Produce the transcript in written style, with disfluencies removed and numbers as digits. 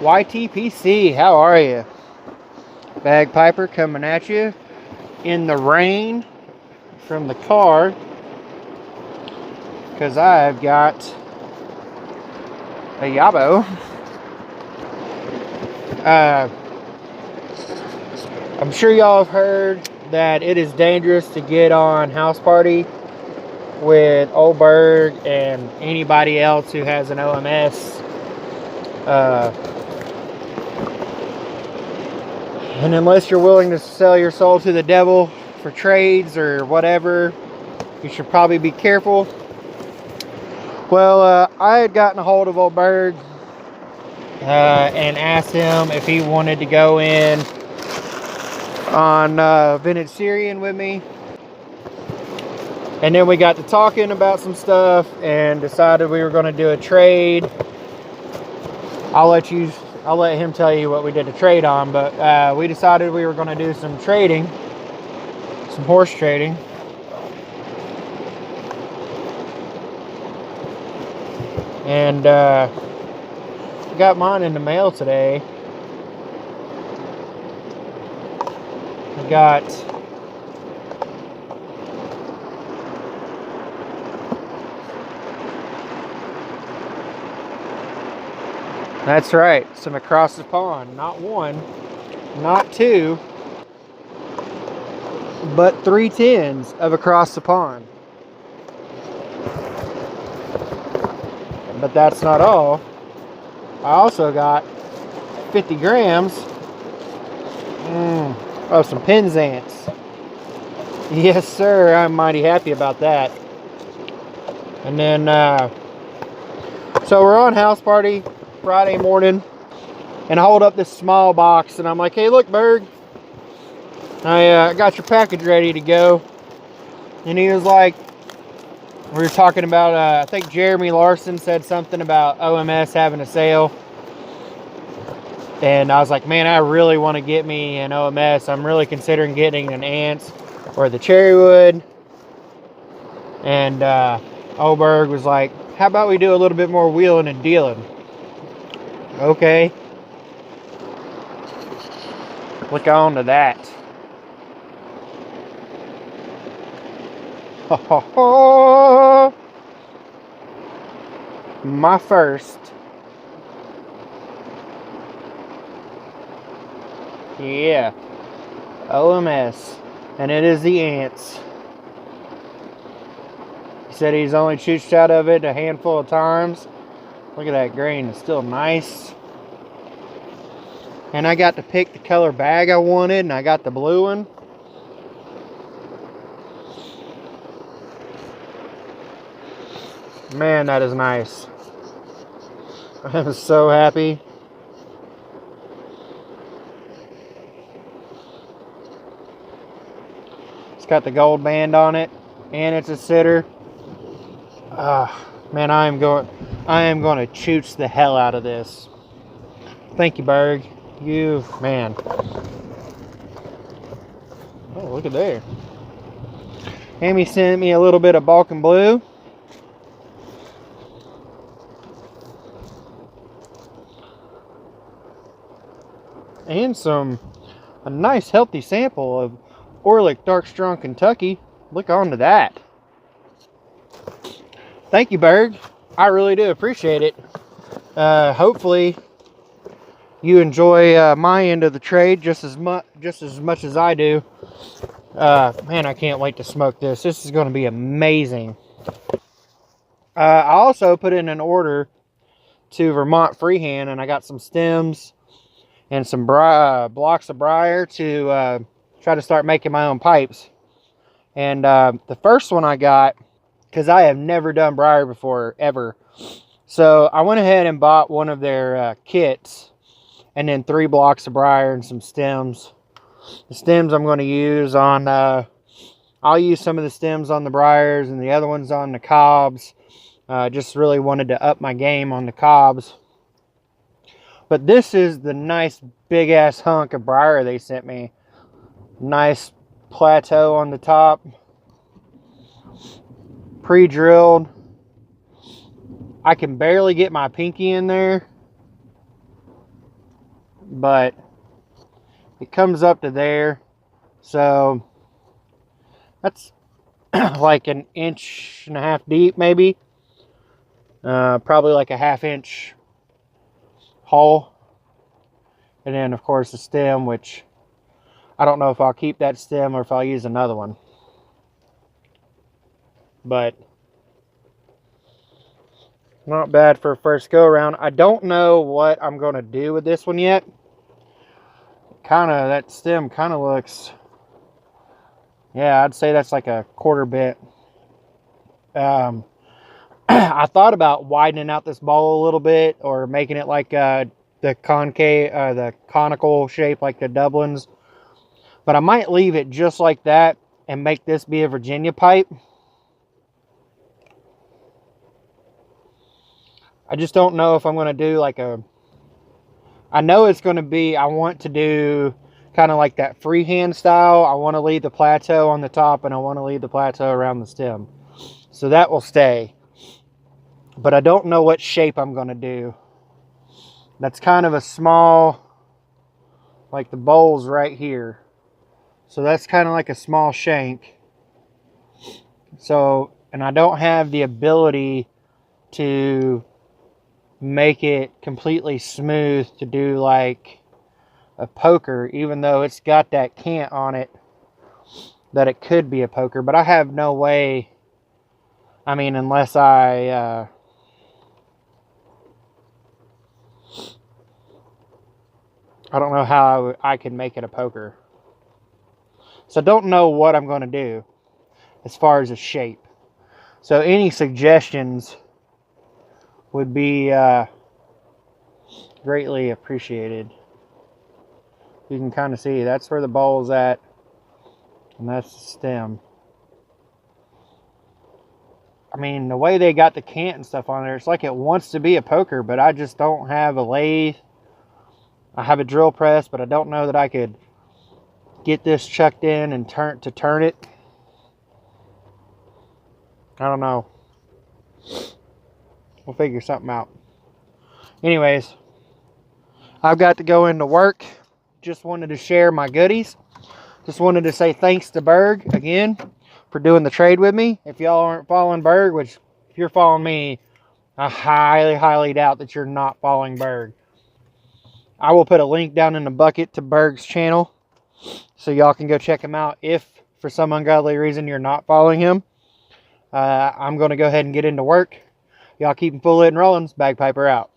YTPC, how are you? Bagpiper coming at you in the rain from the car because I've got a Yabo. I'm sure y'all have heard that it is dangerous to get on house party with old Berg and anybody else who has an OMS. And unless you're willing to sell your soul to the devil for trades or whatever, you should probably be careful. Well, I had gotten a hold of old Berg and asked him if he wanted to go in on Vintage Syrian with me. And then we got to talking about some stuff and decided we were going to do a trade. I'll let him tell you what we did a trade on, but we decided we were going to do some trading, some horse trading. And got mine in the mail today. I got that's right, some across the pond. Not one, not two, but 3 tins of across the pond. But that's not all. I also got 50 grams of some Penzance. Yes, sir. I'm mighty happy about that. And then, so we're on house party Friday morning, and I hold up this small box, and I'm like, "Hey, look, Berg, I got your package ready to go." And he was like, we were talking about, I think Jeremy Larson said something about OMS having a sale. And I was like, man, I really want to get me an OMS. I'm really considering getting an Ants or the Cherrywood. And Oberg was like, how about we do a little bit more wheeling and dealing? Okay. Look on to that. My first. Yeah. OMS. And it is the Ants. He said he's only chooched out of it a handful of times. Look at that grain. It's still nice. And I got to pick the color bag I wanted, and I got the blue one. Man, that is nice. I'm so happy. It's got the gold band on it, and it's a sitter. Man, I am going to chooch the hell out of this. Thank you, Berg. You, man. Oh, look at there. Amy sent me a little bit of Balkan Blue. And a nice healthy sample of Orlick Dark Strong Kentucky. Look on to that. Thank you, Berg. I really do appreciate it. Hopefully you enjoy my end of the trade just as much as I do. Man, I can't wait to smoke this. This is going to be amazing. I also put in an order to Vermont Freehand, and I got some stems and some blocks of Briar to try to start making my own pipes. And the first one I got, because I have never done Briar before, ever. So I went ahead and bought one of their kits, and then 3 blocks of Briar and some stems. The stems I'm going to use on, I'll use some of the stems on the Briars and the other ones on the cobs. Just really wanted to up my game on the cobs. But this is the nice big ass hunk of Briar they sent me. Nice plateau on the top. Pre-drilled. I can barely get my pinky in there. but it comes up to there. So that's like an 1.5 inches deep, maybe. Probably like a 1/2 inch hole. And then, of course, the stem, which I don't know if I'll keep that stem or if I'll use another one. But not bad for a first go around. I don't know what I'm going to do with this one yet. That stem kind of looks, yeah, I'd say that's like a 1/4 bit. I thought about widening out this bowl a little bit, or making it like the conical shape like the Dublins. But I might leave it just like that and make this be a Virginia pipe. I just don't know if I'm going to do like I know it's going to be, I want to do kind of like that freehand style. I want to leave the plateau on the top, and I want to leave the plateau around the stem. So that will stay. But I don't know what shape I'm going to do. That's kind of a small, like the bowl's right here. So that's kind of like a small shank. So, and I don't have the ability to make it completely smooth to do like a poker, even though it's got that cant on it that it could be a poker. But I have no way, I mean, unless I don't know how I can make it a poker. So I don't know what I'm going to do as far as a shape. So any suggestions would be greatly appreciated. You can kind of see that's where the bowl's at, and that's the stem. I mean, the way they got the cant and stuff on there, it's like it wants to be a poker, but I just don't have a lathe. I have a drill press, but I don't know that I could get this chucked in and turn it. I don't know. We'll figure something out. Anyways, I've got to go into work. Just wanted to share my goodies. Just wanted to say thanks to Berg again for doing the trade with me. If y'all aren't following Berg, which if you're following me, I highly, highly doubt that you're not following Berg. I will put a link down in the bucket to Berg's channel so y'all can go check him out if for some ungodly reason you're not following him. I'm going to go ahead and get into work. Y'all keep them full lit and rolling. Bagpiper out.